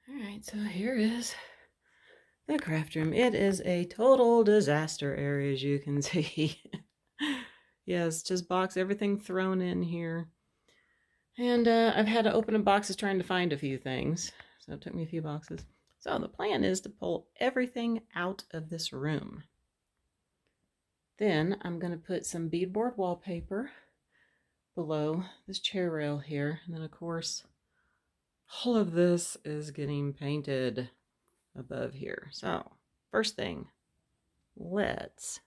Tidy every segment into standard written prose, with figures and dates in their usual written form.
All right, so here is the craft room. It is a total disaster area, as you can see. Yes, just box everything thrown in here. And I've had to open up boxes trying to find a few things. So it took me a few boxes. So the plan is to pull everything out of this room. Then I'm going to put some beadboard wallpaper below this chair rail here. And then, of course, all of this is getting painted above here. So first thing, let's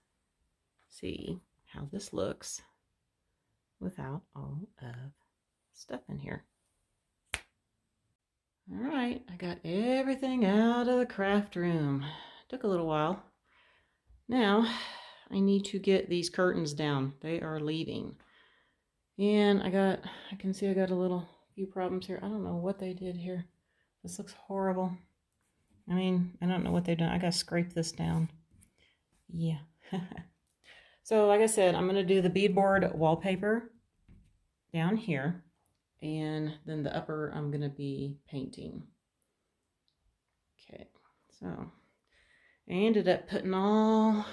see how this looks without all of stuff in here. All right, I got everything out of the craft room. Took a little while. Now I need to get these curtains down. They are leaving. And I can see I got a few problems here. I don't know what they did here. This looks horrible. I mean, I don't know what they've done. I gotta scrape this down. Yeah. So like I said, I'm gonna do the beadboard wallpaper down here. And then the upper I'm gonna be painting. Okay, so I ended up putting all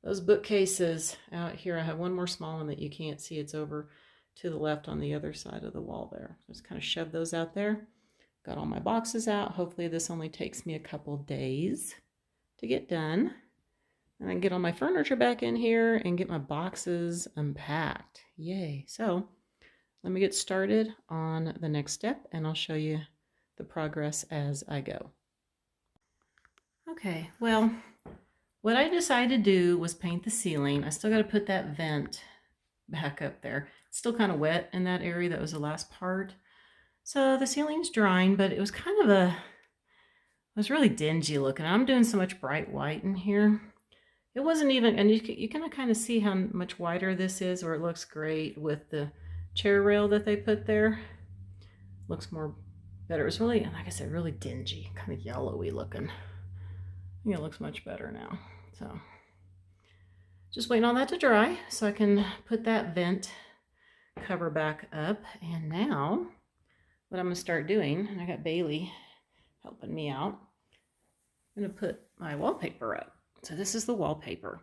those bookcases out here. I have one more small one that you can't see. It's over to the left on the other side of the wall there. Just kind of shove those out there. Got all my boxes out. Hopefully this only takes me a couple days to get done. And I can get all my furniture back in here and get my boxes unpacked. Yay. So let me get started on the next step and I'll show you the progress as I go. Okay, well, what I decided to do was paint the ceiling. I still got to put that vent back up there. It's still kind of wet in that area. That was the last part. So the ceiling's drying, but it was it was really dingy looking. I'm doing so much bright white in here. It wasn't even, and you can kind of see how much whiter this is, or it looks great with the chair rail that they put there. Looks more better. It was really, like I said, really dingy, kind of yellowy looking. I think it looks much better now. So just waiting on that to dry so I can put that vent cover back up. And now what I'm gonna start doing, and I got Bailey helping me out, I'm gonna put my wallpaper up. So this is the wallpaper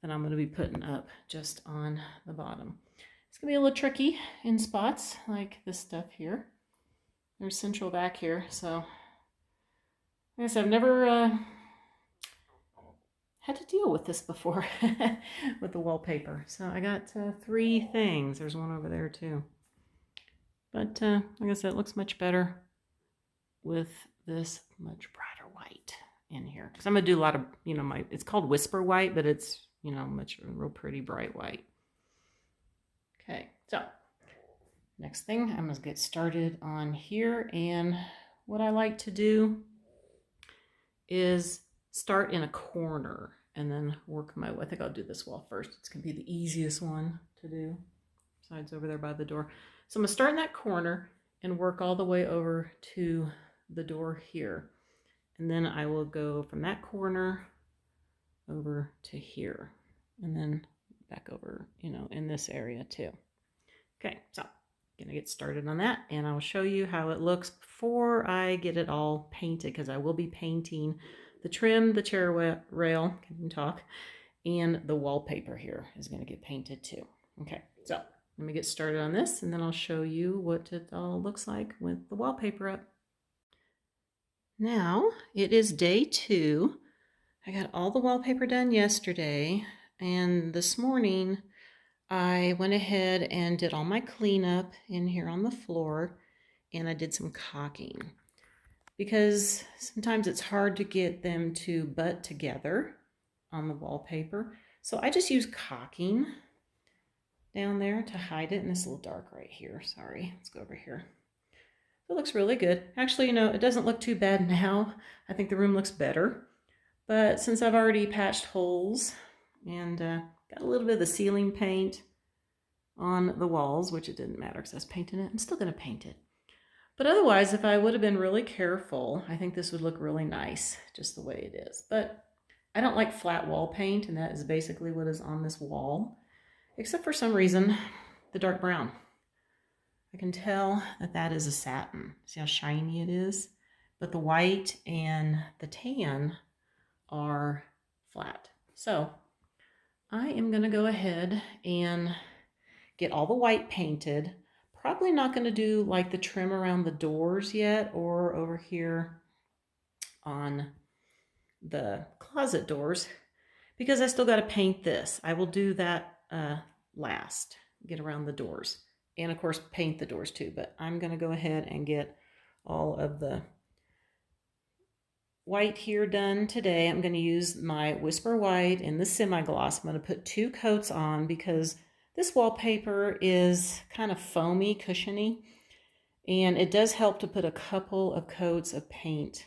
that I'm gonna be putting up just on the bottom. It's gonna be a little tricky in spots like this stuff here. There's central back here, so I guess I've never had to deal with this before with the wallpaper. So I got 3 things. There's one over there too. But like I said, it looks much better with this much brighter white in here. Because I'm going to do a lot of, it's called whisper white, but it's, much real pretty bright white. Okay, so next thing, I'm going to get started on here. And what I like to do is start in a corner and then work my way. I think I'll do this wall first. It's going to be the easiest one to do. Besides over there by the door. So I'm going to start in that corner and work all the way over to the door here. And then I will go from that corner over to here. And then back over, in this area too. Okay, so I'm going to get started on that. And I'll show you how it looks before I get it all painted. Because I will be painting the trim, the chair rail, can you talk, and the wallpaper here is going to get painted too. Okay, so let me get started on this and then I'll show you what it all looks like with the wallpaper up. Now it is day 2. I got all the wallpaper done yesterday, and this morning I went ahead and did all my cleanup in here on the floor, and I did some caulking because sometimes it's hard to get them to butt together on the wallpaper. So I just use caulking down there to hide it. And it's a little dark right here. Sorry, let's go over here. It looks really good. Actually, it doesn't look too bad now. I think the room looks better. But since I've already patched holes and got a little bit of the ceiling paint on the walls, which it didn't matter because I was painting it, I'm still going to paint it. But otherwise, if I would have been really careful, I think this would look really nice just the way it is. But I don't like flat wall paint, and that is basically what is on this wall. Except for some reason, the dark brown. I can tell that that is a satin. See how shiny it is? but the white and the tan are flat. So I am going to go ahead and get all the white painted. Probably not going to do like the trim around the doors yet or over here on the closet doors because I still got to paint this. I will do that last, get around the doors, and of course paint the doors too, but I'm going to go ahead and get all of the white here done today. I'm going to use my Whisper White and the semi-gloss. I'm going to put 2 coats on because this wallpaper is kind of foamy, cushiony, and it does help to put a couple of coats of paint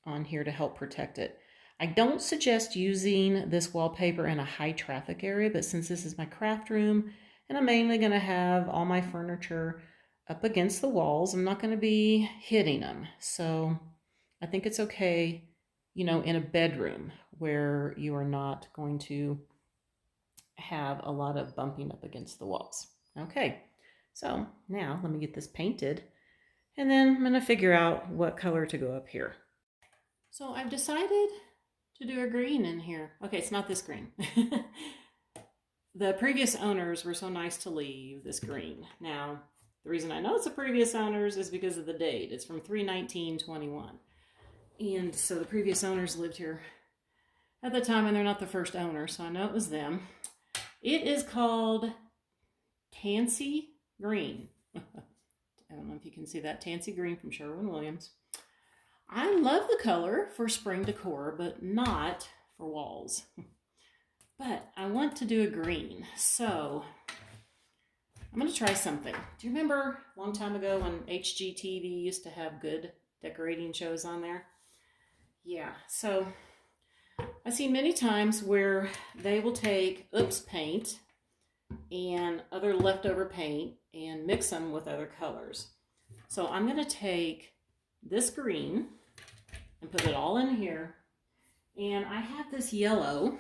on here to help protect it. I don't suggest using this wallpaper in a high traffic area, but since this is my craft room and I'm mainly going to have all my furniture up against the walls, I'm not going to be hitting them. So I think it's okay, you know, in a bedroom where you are not going to have a lot of bumping up against the walls. Okay, so now let me get this painted and then I'm going to figure out what color to go up here. So I've decided to do a green in here. Okay, it's not this green. The previous owners were so nice to leave this green. Now, the reason I know it's the previous owners is because of the date. It's from 3/19/21. And so the previous owners lived here at the time, and they're not the first owner, so I know it was them. It is called Tansy Green. I don't know if you can see that. Tansy Green from Sherwin-Williams. I love the color for spring decor, but not for walls. But I want to do a green, so I'm going to try something. Do you remember a long time ago when HGTV used to have good decorating shows on there? Yeah, so I see many times where they will take paint and other leftover paint and mix them with other colors. So I'm going to take this green and put it all in here. And I have this yellow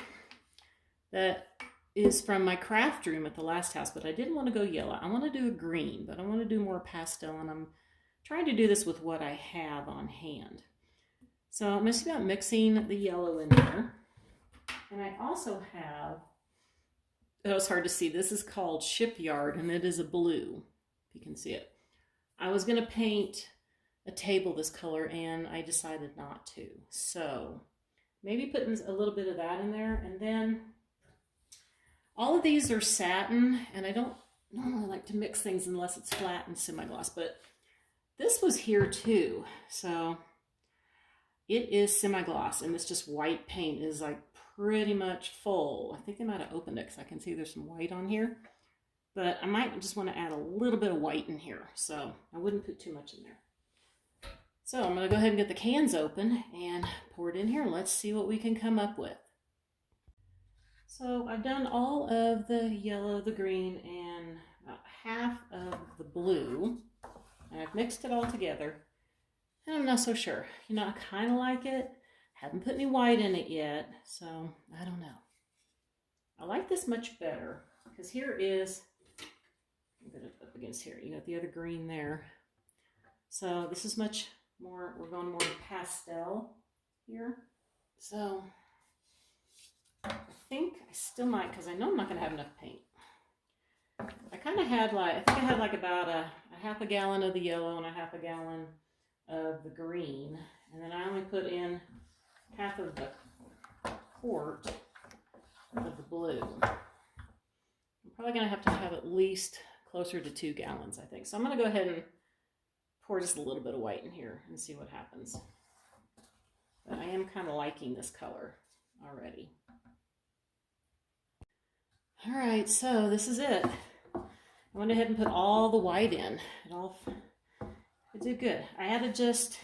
that is from my craft room at the last house, but I didn't want to go yellow. I want to do a green, but I want to do more pastel, and I'm trying to do this with what I have on hand. So I'm going to see about mixing the yellow in there. And I also have, oh, it's hard to see, this is called Shipyard, and it is a blue, if you can see it. I was going to paint a table this color, and I decided not to. So maybe putting a little bit of that in there, and then all of these are satin, and I don't normally like to mix things unless it's flat and semi-gloss, but this was here too. So it is semi-gloss, and this just white paint is like pretty much full. I think they might have opened it because I can see there's some white on here, but I might just want to add a little bit of white in here, so I wouldn't put too much in there. So I'm going to go ahead and get the cans open and pour it in here. Let's see what we can come up with. So I've done all of the yellow, the green, and about half of the blue. And I've mixed it all together. And I'm not so sure. You know, I kind of like it. Haven't put any white in it yet, so I don't know. I like this much better because here is, I'll get it up against here. You got the other green there. So this is much more, we're going more pastel here. So I think I still might, because I know I'm not going to have enough paint. I kind of had like, I think I had like about a half a gallon of the yellow and a half a gallon of the green. And then I only put in half of the quart of the blue. I'm probably going to have at least closer to 2 gallons, I think. So I'm going to go ahead and pour just a little bit of white in here and see what happens. But I am kind of liking this color already. All right, so this is it. I went ahead and put all the white in. It did good. I added just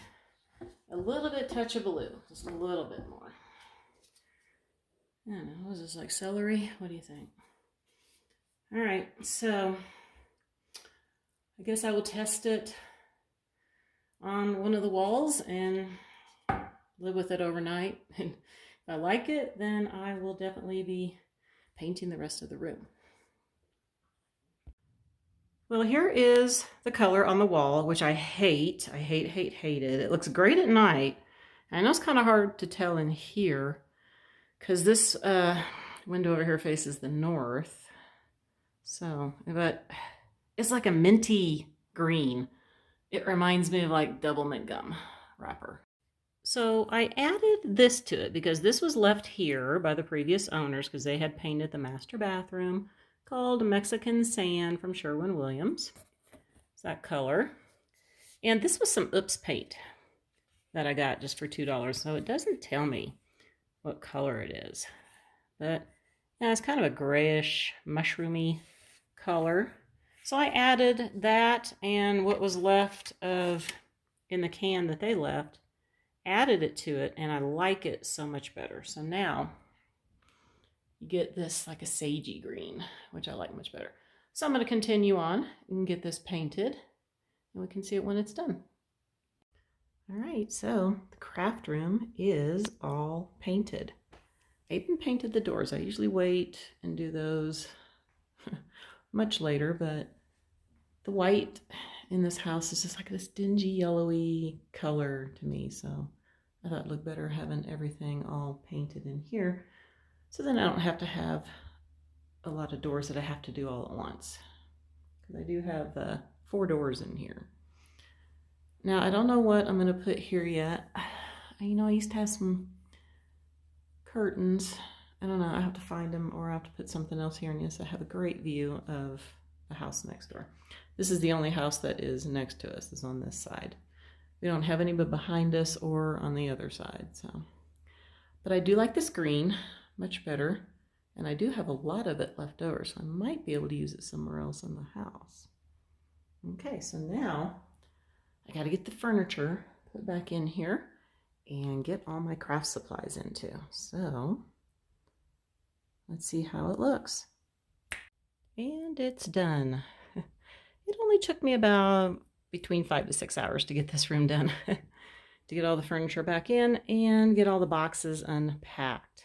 a little bit touch of blue, just a little bit more. I don't know, was this like celery? What do you think? All right, so I guess I will test it on one of the walls and live with it overnight. And if I like it, then I will definitely be painting the rest of the room. Well, here is the color on the wall, which I hate. I hate it. It looks great at night. I know it's kind of hard to tell in here because this window over here faces the north. So, but it's like a minty green. It reminds me of like double mint gum wrapper. So I added this to it because this was left here by the previous owners because they had painted the master bathroom called Mexican Sand from Sherwin-Williams. It's that color. And this was some Oops paint that I got just for $2. So it doesn't tell me what color it is. But yeah, it's kind of a grayish, mushroomy color. So I added that and what was left of in the can that they left, added it to it, and I like it so much better. So now you get this like a sagey green, which I like much better. So I'm going to continue on and get this painted, and we can see it when it's done. All right, so the craft room is all painted. I even painted the doors. I usually wait and do those much later, but the white in this house is just like this dingy yellowy color to me, so I thought it looked better having everything all painted in here, so then I don't have to have a lot of doors that I have to do all at once, because I do have 4 doors in here. Now I don't know what I'm going to put here yet. I used to have some curtains. I don't know, I have to find them, or I have to put something else here. And yes, I have a great view of the house next door. This is the only house that is next to us, is on this side. We don't have any but behind us or on the other side. So, but I do like this green much better, and I do have a lot of it left over, so I might be able to use it somewhere else in the house. Okay, so now I got to get the furniture put back in here and get all my craft supplies into. So let's see how it looks. And it's done. It only took me about between 5 to 6 hours to get this room done, to get all the furniture back in and get all the boxes unpacked.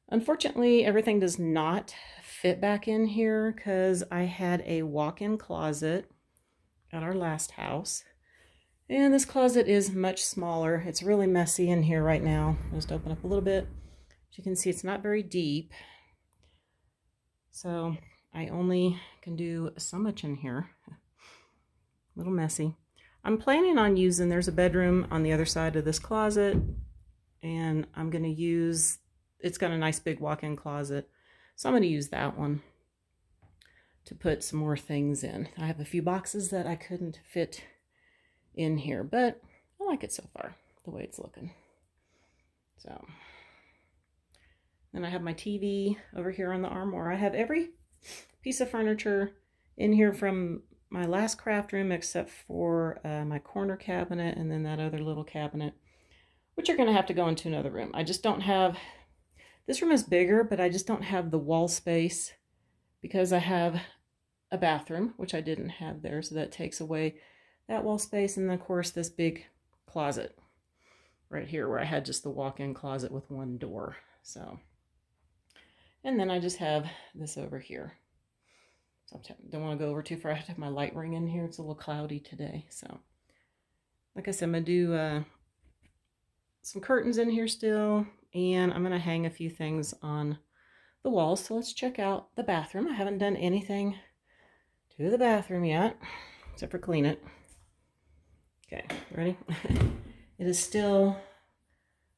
Unfortunately, everything does not fit back in here because I had a walk-in closet at our last house. And this closet is much smaller. It's really messy in here right now. I'll just open up a little bit. As you can see, it's not very deep. So I only can do so much in here. A little messy. I'm planning on using, there's a bedroom on the other side of this closet, and I'm going to use, it's got a nice big walk-in closet, so I'm going to use that one to put some more things in. I have a few boxes that I couldn't fit in here, but I like it so far, the way it's looking. So then I have my TV over here on the armoire. I have every piece of furniture in here from my last craft room except for my corner cabinet and then that other little cabinet, which are going to have to go into another room. I just don't have, this room is bigger, but I just don't have the wall space because I have a bathroom, which I didn't have there, so that takes away that wall space, and then of course this big closet right here where I had just the walk-in closet with one door. So, and then I just have this over here. So I don't want to go over too far. I have to have my light ring in here. It's a little cloudy today. So like I said, I'm going to do some curtains in here still, and I'm going to hang a few things on the walls. So let's check out the bathroom. I haven't done anything to the bathroom yet, except for clean it. Okay, ready? It is still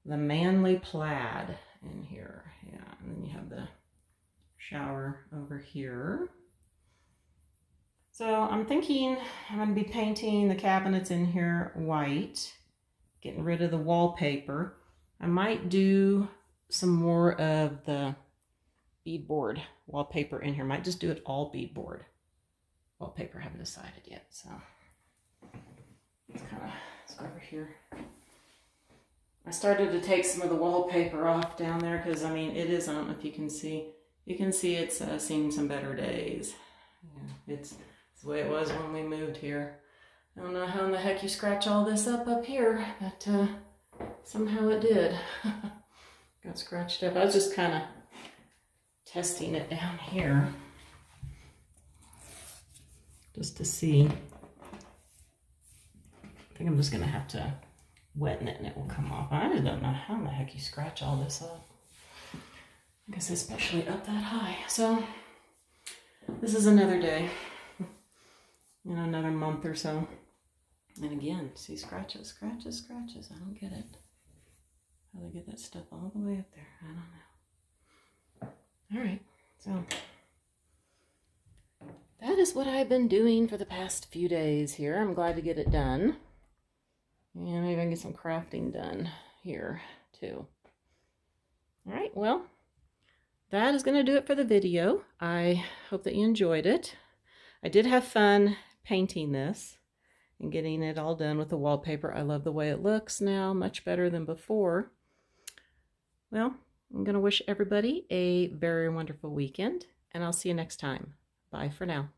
the manly plaid in here. Yeah, and then you have the shower over here. So I'm thinking I'm going to be painting the cabinets in here white, getting rid of the wallpaper. I might do some more of the beadboard wallpaper in here. Might just do it all beadboard wallpaper. Haven't decided yet. So let's go over here. I started to take some of the wallpaper off down there because, I mean, it is, I don't know if you can see. You can see it's seen some better days. Yeah, it's the way it was when we moved here. I don't know how in the heck you scratch all this up here, but somehow it did. Got scratched up. I was just kind of testing it down here. just to see. I think I'm just going to have to wetten it and it will come off. I just don't know how in the heck you scratch all this up. I guess especially up that high. So this is another day, in another month or so. And again, see, scratches, scratches, scratches. I don't get it. How they get that stuff all the way up there. I don't know. All right, so that is what I've been doing for the past few days here. I'm glad to get it done. And maybe I can get some crafting done here too. All right, well, that is going to do it for the video. I hope that you enjoyed it. I did have fun painting this and getting it all done with the wallpaper. I love the way it looks now, much better than before. Well, I'm going to wish everybody a very wonderful weekend, and I'll see you next time. Bye for now.